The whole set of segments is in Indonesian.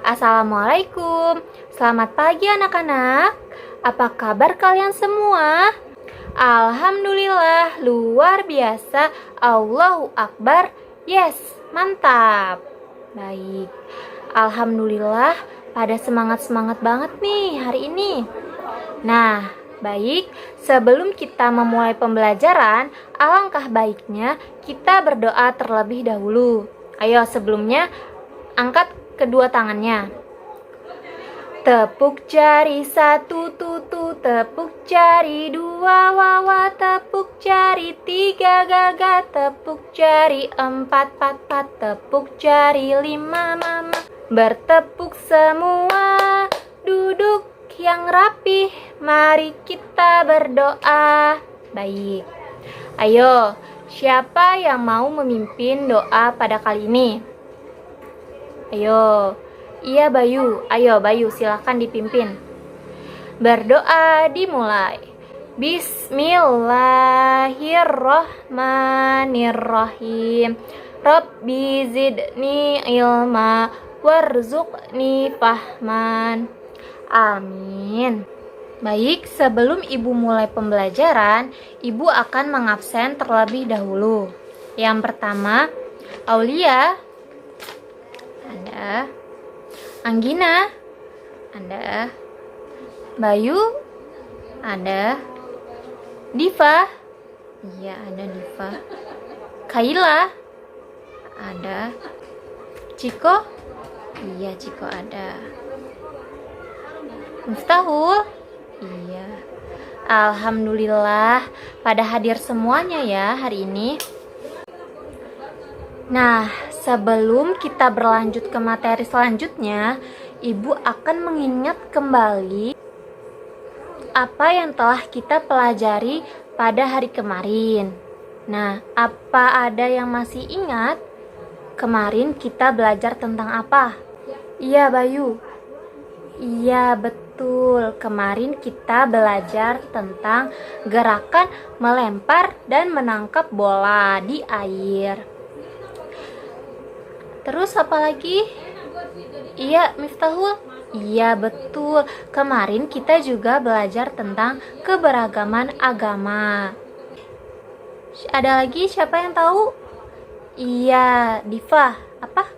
Assalamualaikum. Selamat pagi anak-anak. Apa kabar kalian semua? Alhamdulillah, luar biasa. Allahu Akbar. Yes, mantap. Baik. Alhamdulillah, pada semangat-semangat banget nih hari ini. Nah, baik, sebelum kita memulai pembelajaran, alangkah baiknya kita berdoa terlebih dahulu. Ayo, sebelumnya angkat kedua tangannya. Tepuk jari satu tutu, tepuk jari dua wawa, tepuk jari tiga gaga, tepuk jari empat pat pat, tepuk jari lima mama. Bertepuk semua, duduk yang rapih, mari kita berdoa. Baik, ayo, siapa yang mau memimpin doa pada kali ini? Ayo, iya Bayu, ayo Bayu silahkan dipimpin. Berdoa dimulai. Bismillahirrohmanirrohim. Rabbi zidni ilma warzuqni fahman. Amin. Baik, sebelum ibu mulai pembelajaran, ibu akan mengabsen terlebih dahulu. Yang pertama, Aulia, Anda. Anggina, Anda. Bayu, Anda. Diva, iya ada Diva. Kaila, ada. Ciko, iya Ciko ada. Miftahul, iya. Alhamdulillah, pada hadir semuanya ya hari ini. Nah, sebelum kita berlanjut ke materi selanjutnya, Ibu akan mengingat kembali apa yang telah kita pelajari pada hari kemarin. Nah, apa ada yang masih ingat? Kemarin kita belajar tentang apa? Iya, Bayu. Iya, betul. Kemarin kita belajar tentang gerakan melempar dan menangkap bola di air. Terus apa lagi? Iya, Miftahul. Iya, betul. Kemarin kita juga belajar tentang keberagaman agama. Ada lagi siapa yang tahu? Iya, Diva. Apa?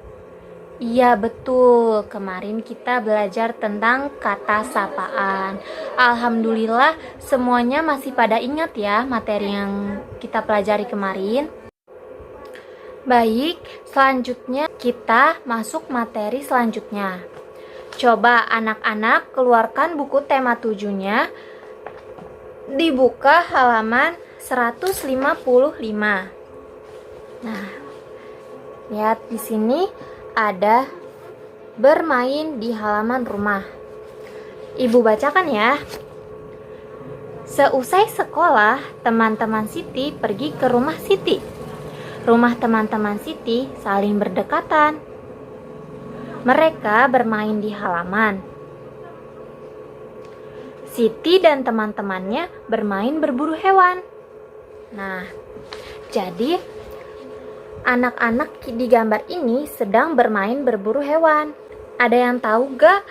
Iya, betul. Kemarin kita belajar tentang kata sapaan. Alhamdulillah, semuanya masih pada ingat ya materi yang kita pelajari kemarin. Baik, selanjutnya kita masuk materi selanjutnya. Coba anak-anak keluarkan buku tema 7-nya. Dibuka halaman 155. Nah, lihat di sini ada bermain di halaman rumah. Ibu bacakan ya. Seusai sekolah, teman-teman Siti pergi ke rumah Siti. Rumah teman-teman Siti saling berdekatan. Mereka bermain di halaman. Siti dan teman-temannya bermain berburu hewan. Nah, jadi anak-anak di gambar ini sedang bermain berburu hewan. Ada yang tahu gak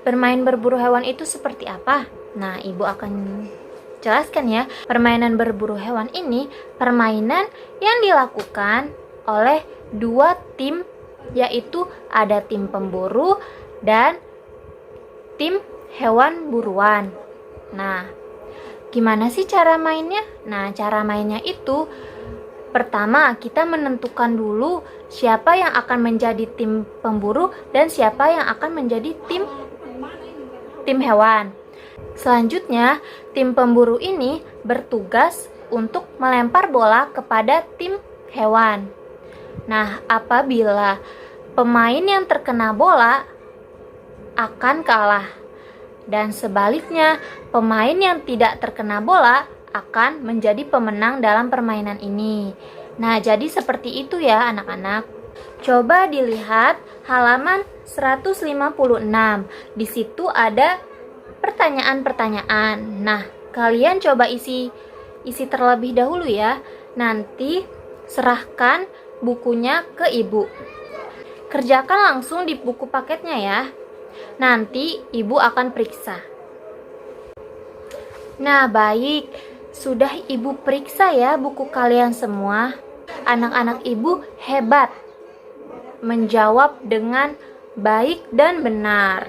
bermain berburu hewan itu seperti apa? Nah, ibu akan jelaskan ya. Permainan berburu hewan ini permainan yang dilakukan oleh dua tim, yaitu ada tim pemburu dan tim hewan buruan. Nah, gimana sih cara mainnya? Nah, cara mainnya itu pertama kita menentukan dulu siapa yang akan menjadi tim pemburu dan siapa yang akan menjadi tim hewan. Selanjutnya, tim pemburu ini bertugas untuk melempar bola kepada tim hewan. Nah, apabila pemain yang terkena bola akan kalah. Dan sebaliknya, pemain yang tidak terkena bola akan menjadi pemenang dalam permainan ini. Nah, jadi seperti itu ya anak-anak. Coba dilihat halaman 156. Di situ ada pertanyaan-pertanyaan. Nah, kalian coba isi terlebih dahulu ya. Nanti serahkan bukunya ke ibu. Kerjakan langsung di buku paketnya ya. Nanti ibu akan periksa. Nah, baik. Sudah ibu periksa ya buku kalian semua. Anak-anak ibu hebat. Menjawab dengan baik dan benar.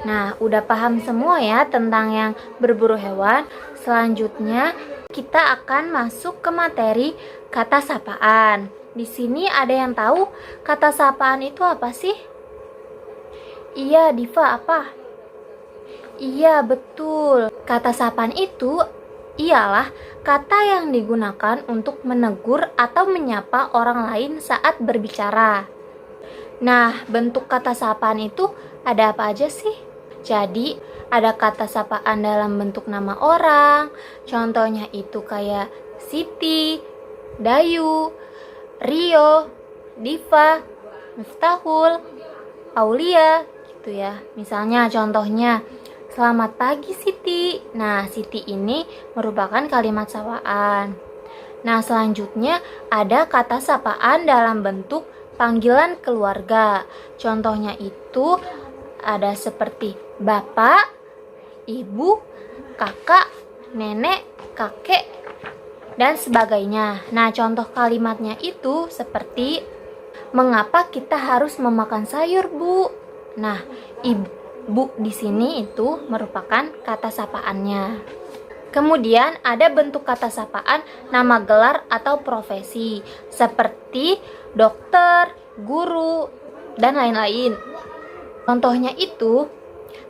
Nah, udah paham semua ya tentang yang berburu hewan. Selanjutnya, kita akan masuk ke materi kata sapaan. Di sini ada yang tahu kata sapaan itu apa sih? Iya, Diva, apa? Iya, betul. Kata sapaan itu ialah kata yang digunakan untuk menegur atau menyapa orang lain saat berbicara. Nah, bentuk kata sapaan itu ada apa aja sih? Jadi, ada kata sapaan dalam bentuk nama orang. Contohnya itu kayak Siti, Dayu, Rio, Diva, Miftahul, Aulia, gitu ya. Misalnya contohnya, selamat pagi Siti. Nah, Siti ini merupakan kalimat sapaan. Nah, selanjutnya ada kata sapaan dalam bentuk panggilan keluarga. Contohnya itu ada seperti bapak, ibu, kakak, nenek, kakek, dan sebagainya. Nah, contoh kalimatnya itu seperti mengapa kita harus memakan sayur, Bu? Nah, ibu di sini itu merupakan kata sapaannya. Kemudian ada bentuk kata sapaan nama gelar atau profesi seperti dokter, guru, dan lain-lain. Contohnya itu,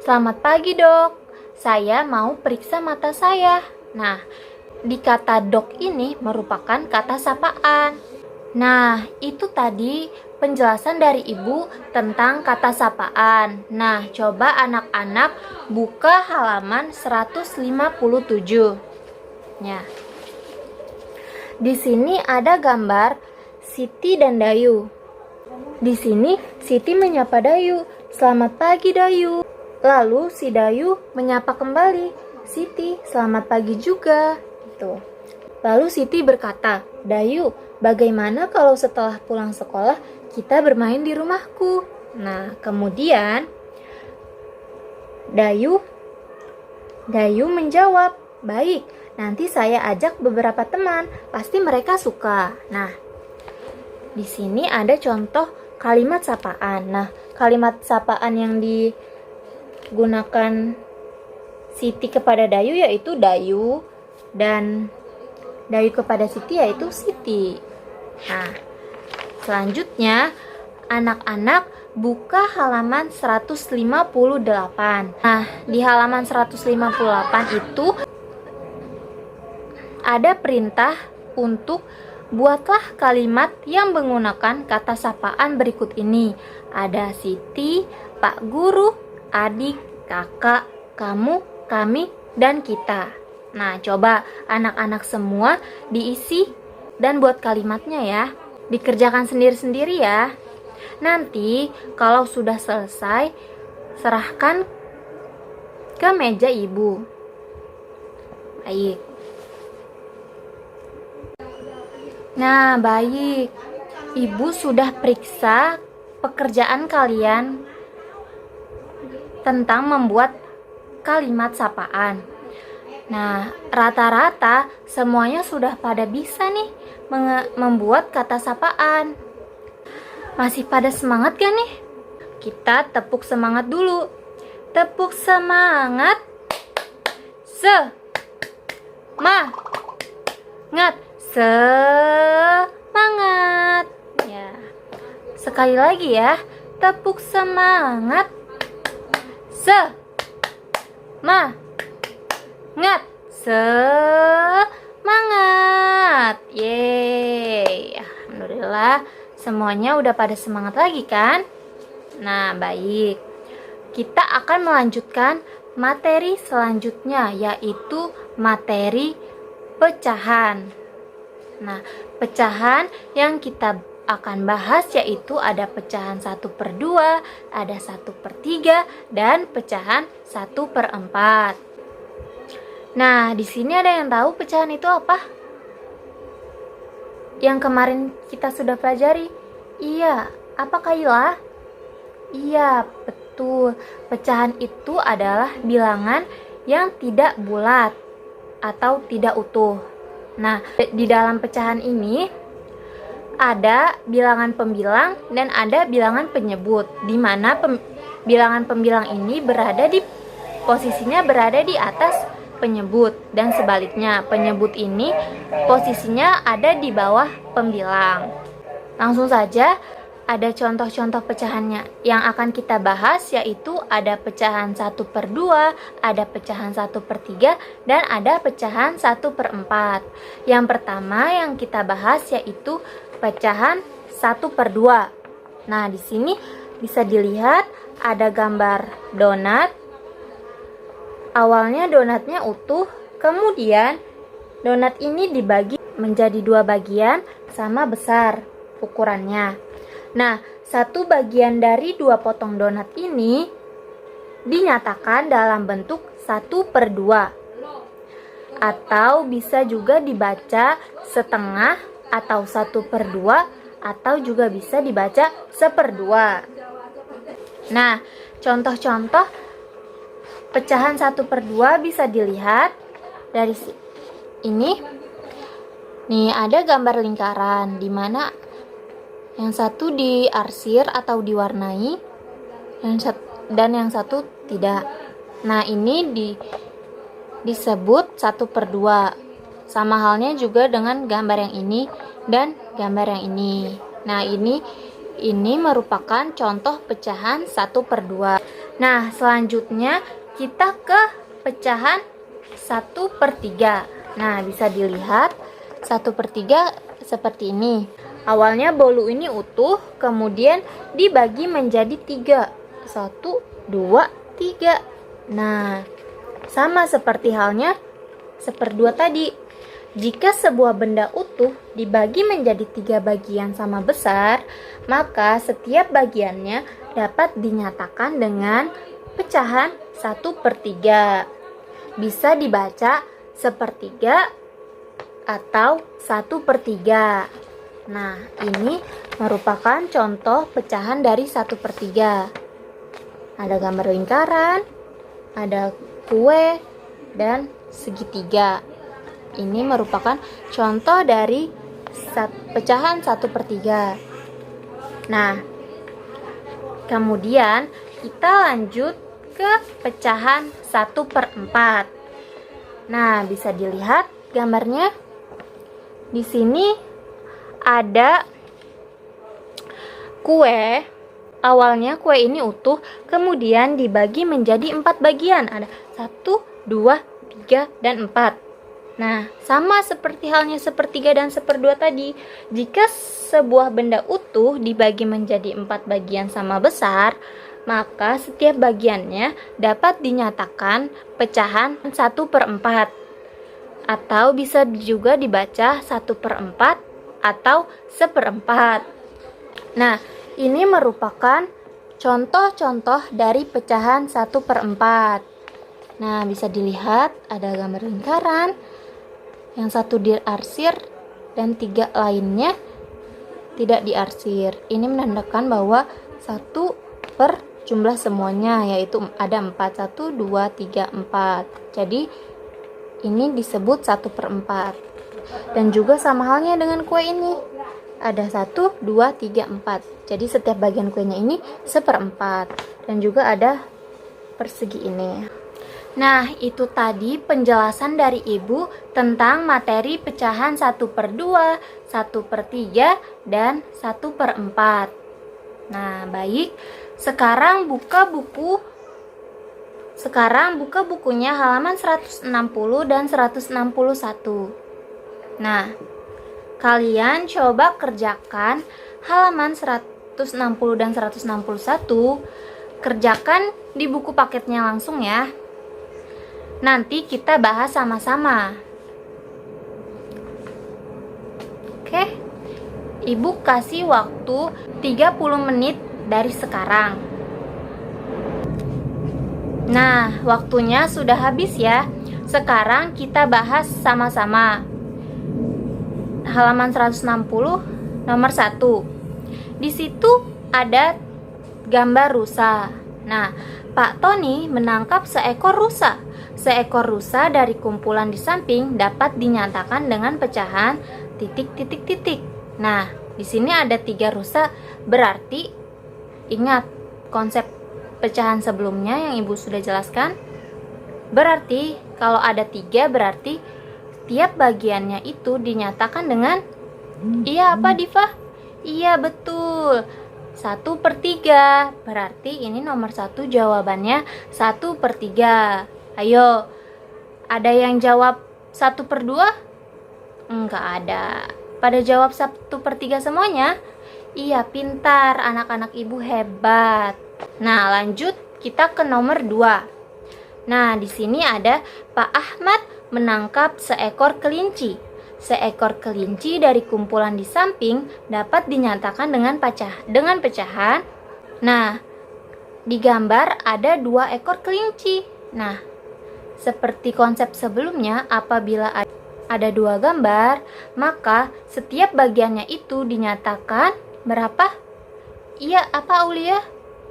selamat pagi dok, saya mau periksa mata saya. Nah, di kata dok ini merupakan kata sapaan. Nah, itu tadi penjelasan dari ibu tentang kata sapaan. Nah, coba anak-anak buka halaman 157. Ya. Di sini ada gambar Siti dan Dayu. Di sini Siti menyapa Dayu, selamat pagi Dayu. Lalu si Dayu menyapa kembali, Siti, selamat pagi juga. Gitu. Lalu Siti berkata, Dayu, bagaimana kalau setelah pulang sekolah kita bermain di rumahku? Nah, kemudian Dayu menjawab, baik, nanti saya ajak beberapa teman, pasti mereka suka. Nah, di sini ada contoh kalimat sapaan. Nah, kalimat sapaan yang digunakan Siti kepada Dayu yaitu Dayu, dan Dayu kepada Siti yaitu Siti. Nah, selanjutnya anak-anak buka halaman 158. Nah, di halaman 158 itu ada perintah untuk buatlah kalimat yang menggunakan kata sapaan berikut ini. Ada Siti, Pak Guru, adik, kakak, kamu, kami, dan kita. Nah, coba anak-anak semua diisi dan buat kalimatnya ya. Dikerjakan sendiri-sendiri ya. Nanti kalau sudah selesai, serahkan ke meja ibu. Baik. Nah, baik. Ibu sudah periksa pekerjaan kalian tentang membuat kalimat sapaan. Nah, rata-rata semuanya sudah pada bisa nih membuat kata sapaan. Masih pada semangat gak nih? Kita tepuk semangat dulu. Tepuk semangat. Semangat. Semangat. Ya. Sekali lagi ya. Tepuk semangat. Semangat. Semangat. Yeay. Alhamdulillah semuanya udah pada semangat lagi kan? Nah, baik. Kita akan melanjutkan materi selanjutnya, yaitu materi pecahan. Nah, pecahan yang kita akan bahas yaitu ada pecahan 1/2, ada 1/3, dan pecahan 1/4. Nah, di sini ada yang tahu pecahan itu apa? Yang kemarin kita sudah pelajari? Iya, Apa Kaila? Iya, betul. Pecahan itu adalah bilangan yang tidak bulat atau tidak utuh. Nah, di dalam pecahan ini ada bilangan pembilang dan ada bilangan penyebut, di mana bilangan pembilang ini posisinya berada di atas penyebut, dan sebaliknya penyebut ini posisinya ada di bawah pembilang. Langsung saja, ada contoh-contoh pecahannya yang akan kita bahas, yaitu ada pecahan 1/2, ada pecahan 1/3, dan ada pecahan 1/4. Yang pertama yang kita bahas yaitu pecahan 1/2. Nah, di sini bisa dilihat ada gambar donat. Awalnya donatnya utuh, kemudian donat ini dibagi menjadi 2 bagian sama besar ukurannya. Nah, 1 bagian dari 2 potong donat ini dinyatakan dalam bentuk 1/2, atau bisa juga dibaca setengah atau 1/2, atau juga bisa dibaca 1/2. Nah, contoh-contoh pecahan 1/2 bisa dilihat dari ini. Nih, ada gambar lingkaran di mana yang satu diarsir atau diwarnai dan yang satu tidak. Nah, ini disebut 1/2. Sama halnya juga dengan gambar yang ini dan gambar yang ini. Nah, ini merupakan contoh pecahan 1/2. Nah, selanjutnya kita ke pecahan 1/3. Nah, bisa dilihat 1/3 seperti ini. Awalnya bolu ini utuh, kemudian dibagi menjadi 3. 1, 2, 3. Nah, sama seperti halnya 1/2 tadi. Jika sebuah benda utuh dibagi menjadi 3 bagian sama besar, maka setiap bagiannya dapat dinyatakan dengan pecahan 1/3. Bisa dibaca 1/3 atau 1/3. Nah, ini merupakan contoh pecahan dari 1/3. Ada gambar lingkaran, ada kue, dan segitiga. Ini merupakan contoh dari pecahan 1/3. Nah, kemudian kita lanjut ke pecahan 1/4. Nah, bisa dilihat gambarnya. Di sini ada kue. Awalnya kue ini utuh, kemudian dibagi menjadi 4 bagian. Ada 1, 2, 3, dan 4. Nah, sama seperti halnya 1/3 dan 1/2 tadi. Jika sebuah benda utuh dibagi menjadi 4 bagian sama besar, maka setiap bagiannya dapat dinyatakan pecahan 1/4. Atau bisa juga dibaca 1/4 atau 1/4. Nah, ini merupakan contoh-contoh dari pecahan 1/4. Nah, bisa dilihat ada gambar lingkaran, yang satu diarsir dan 3 lainnya tidak diarsir. Ini menandakan bahwa 1 per jumlah semuanya, yaitu ada 4. 1, 2, 3, 4. Jadi ini disebut 1/4. Dan juga sama halnya dengan kue ini. Ada 1, 2, 3, 4. Jadi setiap bagian kuenya ini 1/4. Dan juga ada persegi ini. Nah, itu tadi penjelasan dari Ibu tentang materi pecahan 1/2, 1/3, dan 1/4. Nah, baik. Sekarang buka bukunya halaman 160 dan 161. Nah, kalian coba kerjakan halaman 160 dan 161. Kerjakan di buku paketnya langsung ya. Nanti kita bahas sama-sama. Oke. Ibu kasih waktu 30 menit dari sekarang. Nah, waktunya sudah habis ya. Sekarang kita bahas sama-sama. Halaman 160 nomor 1. Di situ ada gambar rusa. Nah, Pak Tony menangkap seekor rusa. Seekor rusa dari kumpulan di samping dapat dinyatakan dengan pecahan titik titik titik. Nah, di sini ada 3 rusa, berarti ingat konsep pecahan sebelumnya yang Ibu sudah jelaskan. Berarti kalau ada 3 berarti tiap bagiannya itu dinyatakan dengan iya apa Diva? Iya betul, 1/3. Berarti ini nomor 1 jawabannya 1/3. Ayo, ada yang jawab 1/2? Enggak ada. Pada jawab 1/3 semuanya? Iya, pintar, anak-anak Ibu hebat. Nah, lanjut kita ke nomor 2. Nah, di sini ada Pak Ahmad menangkap seekor kelinci. Seekor kelinci dari kumpulan di samping dapat dinyatakan dengan pecahan. Nah, di gambar ada 2 ekor kelinci. Nah, seperti konsep sebelumnya, apabila ada 2 gambar, maka setiap bagiannya itu dinyatakan berapa? Iya, apa Aulia?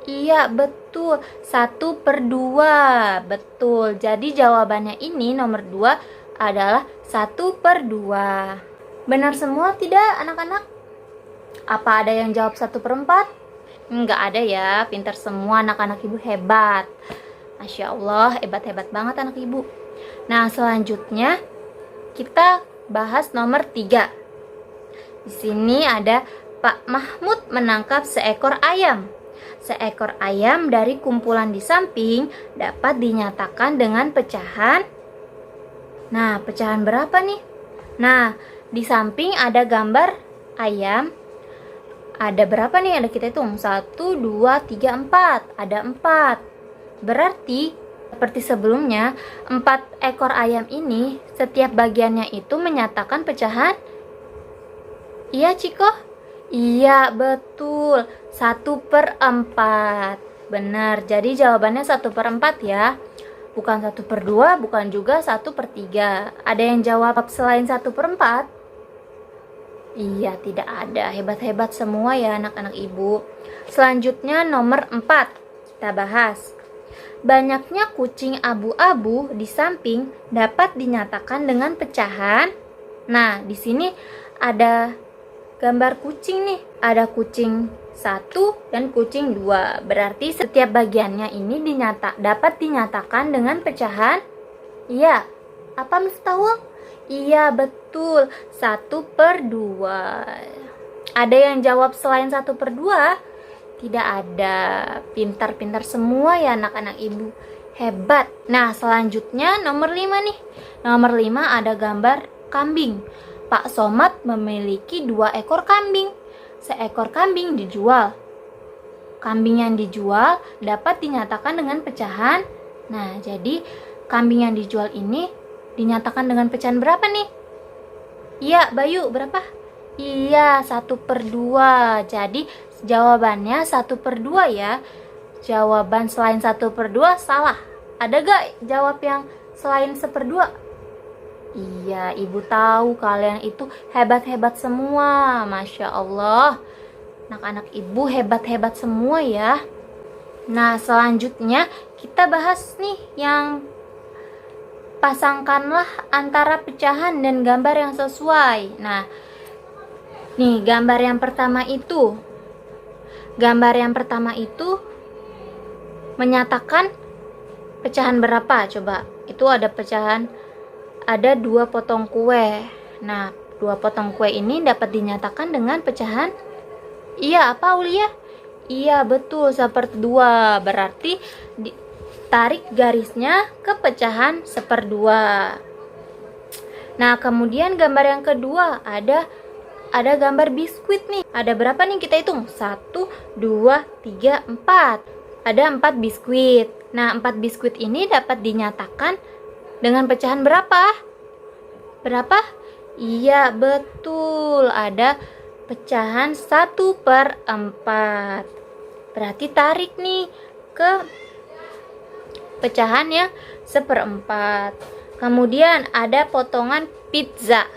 Iya, betul, 1/2. Betul, jadi jawabannya ini nomor 2 adalah 1/2. Benar semua tidak anak-anak? Apa ada yang jawab 1/4? Enggak ada ya, pintar semua anak-anak Ibu hebat. Masya Allah, hebat-hebat banget anak Ibu. Nah, selanjutnya kita bahas nomor 3. Di sini ada Pak Mahmud menangkap seekor ayam. Seekor ayam dari kumpulan di samping dapat dinyatakan dengan pecahan. Nah, pecahan berapa nih? Nah, di samping ada gambar ayam. Ada berapa nih? Ada kita hitung. 1, 2, 3, 4. Ada 4. Berarti seperti sebelumnya, 4 ekor ayam ini setiap bagiannya itu menyatakan pecahan. Iya, Ciko? Iya, betul. 1/4. Benar. Jadi jawabannya 1/4 ya. Bukan 1/2, bukan juga 1/3. Ada yang jawab selain 1/4? Iya, tidak ada. Hebat-hebat semua ya anak-anak Ibu. Selanjutnya nomor 4. Kita bahas. Banyaknya kucing abu-abu di samping dapat dinyatakan dengan pecahan. Nah, di sini ada gambar kucing nih. Ada kucing 1 dan kucing 2. Berarti setiap bagiannya ini dapat dinyatakan dengan pecahan. Iya. Apa Miftahul? Iya, betul. 1/2. Ada yang jawab selain 1/2? Tidak ada. Pintar-pintar semua ya anak-anak Ibu. Hebat. Nah, selanjutnya nomor 5 nih. Nomor 5 ada gambar kambing. Pak Somad memiliki 2 ekor kambing. Seekor kambing dijual. Kambing yang dijual dapat dinyatakan dengan pecahan. Nah, jadi kambing yang dijual ini dinyatakan dengan pecahan berapa nih? Iya, Bayu, berapa? Iya, 1/2. Jadi jawabannya 1/2 ya. Jawaban selain 1/2 salah. Ada gak jawab yang selain 1/2? Iya, Ibu tahu kalian itu hebat-hebat semua. Masya Allah, anak-anak Ibu hebat-hebat semua ya. Nah, selanjutnya kita bahas nih yang pasangkanlah antara pecahan dan gambar yang sesuai. Nah, nih gambar yang pertama itu. Gambar yang pertama itu menyatakan pecahan berapa? Coba, itu ada pecahan, ada 2 potong kue. Nah, 2 potong kue ini dapat dinyatakan dengan pecahan. Iya, apa Aulia? Iya, betul, 1/2. Berarti tarik garisnya ke pecahan 1/2. Nah, kemudian gambar yang kedua ada gambar biskuit nih. Ada berapa nih kita hitung? 1, 2, 3, 4. Ada 4 biskuit. Nah, 4 biskuit ini dapat dinyatakan dengan pecahan berapa? Berapa? Iya, betul. Ada pecahan 1/4. Berarti tarik nih ke pecahan yang 1/4. Kemudian ada potongan pizza.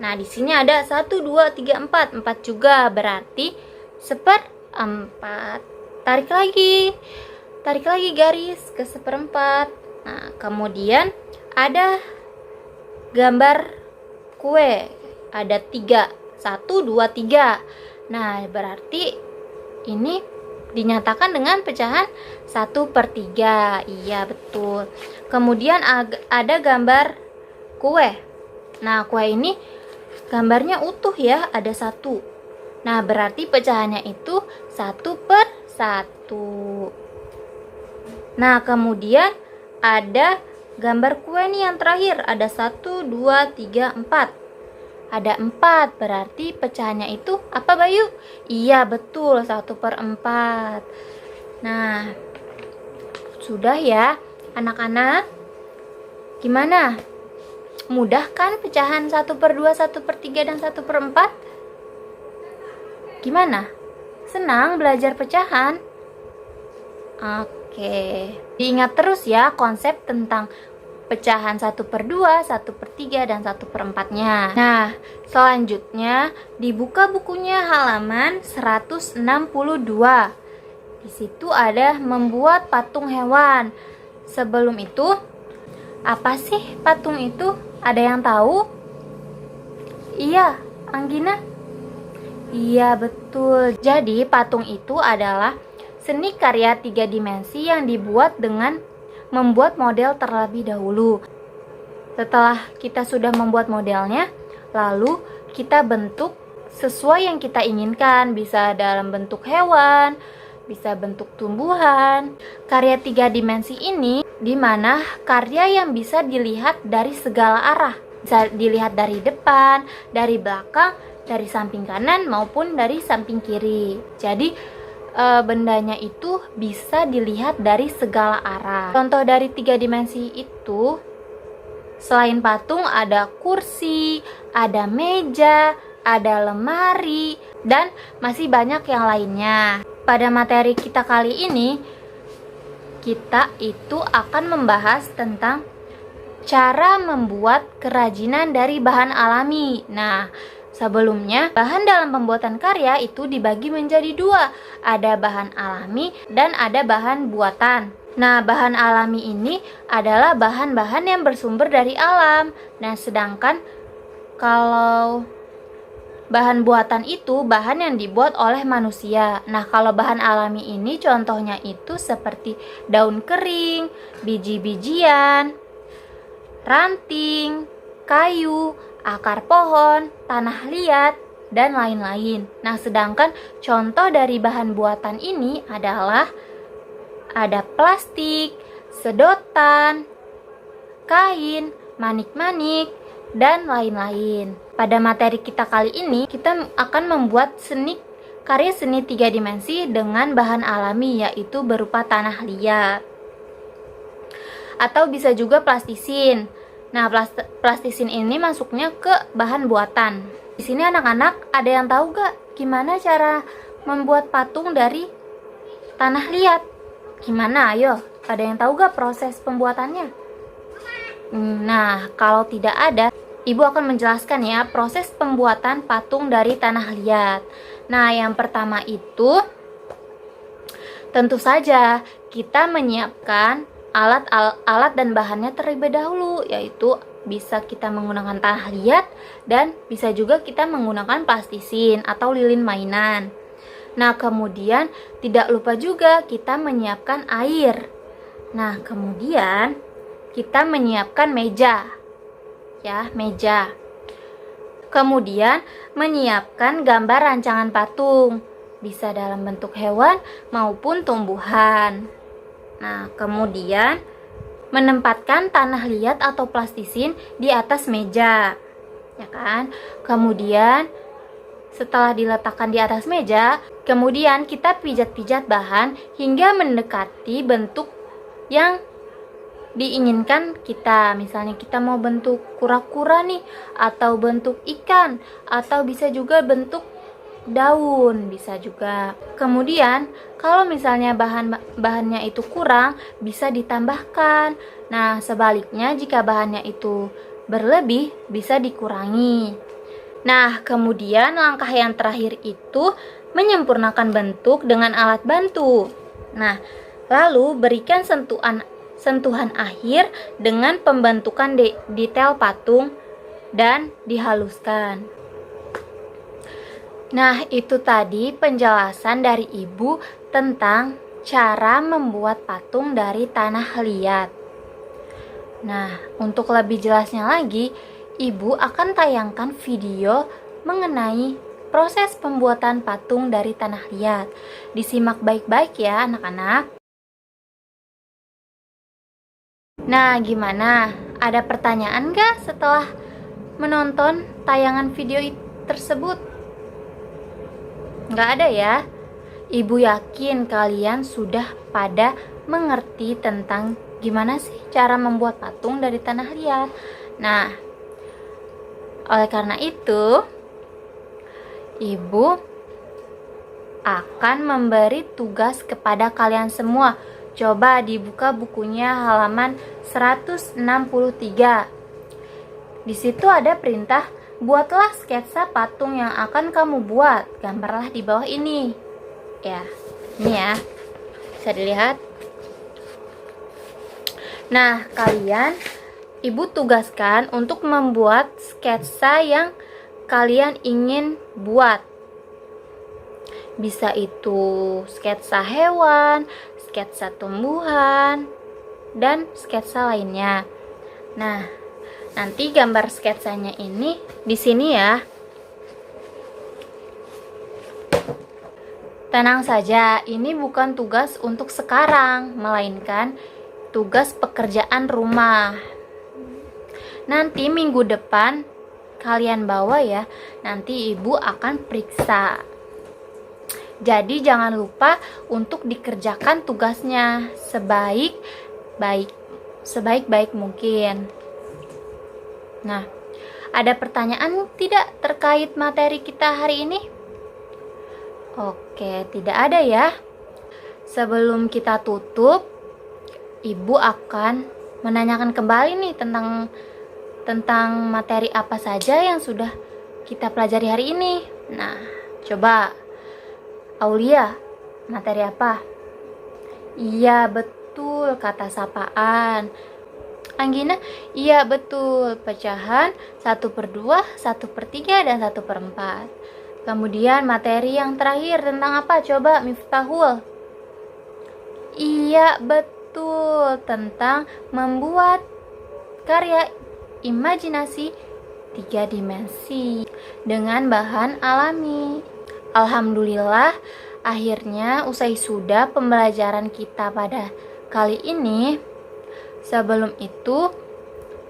Nah, di sini ada 1, 2, 3, 4. 4 juga, berarti 1/4. 4. Tarik lagi garis ke 1/4. Nah, kemudian ada gambar kue, ada 3, 1, 2, 3. Nah, berarti ini dinyatakan dengan pecahan 1/3. Iya, betul. Kemudian ada gambar kue. Nah, kue ini gambarnya utuh ya, ada 1. Nah, berarti pecahannya itu 1/1. Nah, kemudian ada gambar kue nih yang terakhir, ada 1, 2, 3, 4. Ada 4, berarti pecahannya itu apa, Bayu? Iya, betul, 1/4. Nah, sudah ya anak-anak? Gimana? Mudah kan pecahan 1/2, 1/3, dan 1/4? Gimana? Senang belajar pecahan? Oke. Diingat terus ya konsep tentang pecahan 1/2, 1/3, dan 1/4-nya. Nah, selanjutnya dibuka bukunya halaman 162. Di situ ada membuat patung hewan. Sebelum itu, apa sih patung itu? Ada yang tahu? Iya, Anggina? Iya, betul. Jadi, patung itu adalah seni karya 3 dimensi yang dibuat dengan membuat model terlebih dahulu. Setelah kita sudah membuat modelnya, lalu kita bentuk sesuai yang kita inginkan. Bisa dalam bentuk hewan, bisa bentuk tumbuhan. Karya 3 dimensi ini dimana karya yang bisa dilihat dari segala arah. Bisa dilihat dari depan, dari belakang, dari samping kanan maupun dari samping kiri. Jadi bendanya itu bisa dilihat dari segala arah. Contoh dari 3 dimensi itu, selain patung ada kursi, ada meja, ada lemari, dan masih banyak yang lainnya. Pada materi kita kali ini, kita itu akan membahas tentang cara membuat kerajinan dari bahan alami. Nah, sebelumnya, bahan dalam pembuatan karya itu dibagi menjadi 2. Ada bahan alami dan ada bahan buatan. Nah, bahan alami ini adalah bahan-bahan yang bersumber dari alam. Nah, sedangkan kalau bahan buatan itu bahan yang dibuat oleh manusia. Nah, kalau bahan alami ini contohnya itu seperti daun kering, biji-bijian, ranting, kayu, akar pohon, tanah liat, dan lain-lain. Nah, sedangkan contoh dari bahan buatan ini adalah ada plastik, sedotan, kain, manik-manik, dan lain-lain. Pada materi kita kali ini, kita akan membuat karya seni 3 dimensi dengan bahan alami, yaitu berupa tanah liat. Atau bisa juga plastisin. Nah, plastisin ini masuknya ke bahan buatan. Di sini anak-anak ada yang tahu gak gimana cara membuat patung dari tanah liat? Gimana? Ayo, ada yang tahu gak proses pembuatannya? Nah, kalau tidak ada, Ibu akan menjelaskan ya proses pembuatan patung dari tanah liat. Nah, yang pertama itu tentu saja kita menyiapkan alat dan bahannya terlebih dahulu, yaitu bisa kita menggunakan tanah liat dan bisa juga kita menggunakan plastisin atau lilin mainan. Nah, kemudian tidak lupa juga kita menyiapkan air. Nah, kemudian kita menyiapkan meja. Ya, meja. Kemudian menyiapkan gambar rancangan patung, bisa dalam bentuk hewan maupun tumbuhan. Nah, kemudian menempatkan tanah liat atau plastisin di atas meja, ya kan? Kemudian setelah diletakkan di atas meja, kemudian kita pijat-pijat bahan hingga mendekati bentuk yang diinginkan kita. Misalnya kita mau bentuk kura-kura nih, atau bentuk ikan, atau bisa juga bentuk daun, bisa juga. Kemudian kalau misalnya bahannya itu kurang, bisa ditambahkan. Nah, sebaliknya jika bahannya itu berlebih, bisa dikurangi. Nah, kemudian langkah yang terakhir itu menyempurnakan bentuk dengan alat bantu. Nah, lalu berikan sentuhan akhir dengan pembentukan detail patung dan dihaluskan. Nah, itu tadi penjelasan dari Ibu tentang cara membuat patung dari tanah liat. Nah, untuk lebih jelasnya lagi, Ibu akan tayangkan video mengenai proses pembuatan patung dari tanah liat. Disimak baik-baik ya anak-anak. Nah, gimana? Ada pertanyaan gak setelah menonton tayangan video tersebut? Nggak ada ya? Ibu yakin kalian sudah pada mengerti tentang gimana sih cara membuat patung dari tanah liat. Nah, oleh karena itu, Ibu akan memberi tugas kepada kalian semua. Coba dibuka bukunya halaman 163. Di situ ada perintah, buatlah sketsa patung yang akan kamu buat. Gambarlah di bawah ini. Ya, ini ya. Bisa dilihat. Nah, kalian Ibu tugaskan untuk membuat sketsa yang kalian ingin buat. Bisa itu sketsa hewan, sketsa tumbuhan, dan sketsa lainnya. Nah, nanti gambar sketsanya ini di sini ya. Tenang saja, ini bukan tugas untuk sekarang, melainkan tugas pekerjaan rumah. Nanti minggu depan kalian bawa ya, nanti Ibu akan periksa. Jadi jangan lupa untuk dikerjakan tugasnya sebaik-baik mungkin. Nah, ada pertanyaan tidak terkait materi kita hari ini? Oke, tidak ada ya. Sebelum kita tutup, Ibu akan menanyakan kembali nih tentang materi apa saja yang sudah kita pelajari hari ini. Nah, coba Aulia, materi apa? Iya, betul, kata sapaan. Anggina, iya betul, pecahan 1/2, 1/3, dan 1/4. Kemudian materi yang terakhir tentang apa? Coba Miftahul. Iya betul, tentang membuat karya imajinasi 3 dimensi dengan bahan alami. Alhamdulillah, akhirnya usai sudah pembelajaran kita pada kali ini. Sebelum itu,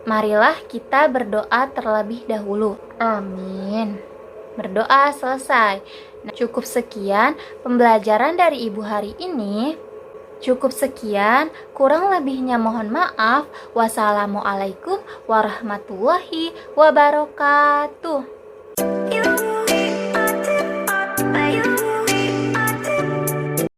marilah kita berdoa terlebih dahulu. Amin. Berdoa selesai. Nah, cukup sekian pembelajaran dari Ibu hari ini. Cukup sekian, kurang lebihnya mohon maaf. Wassalamualaikum warahmatullahi wabarakatuh.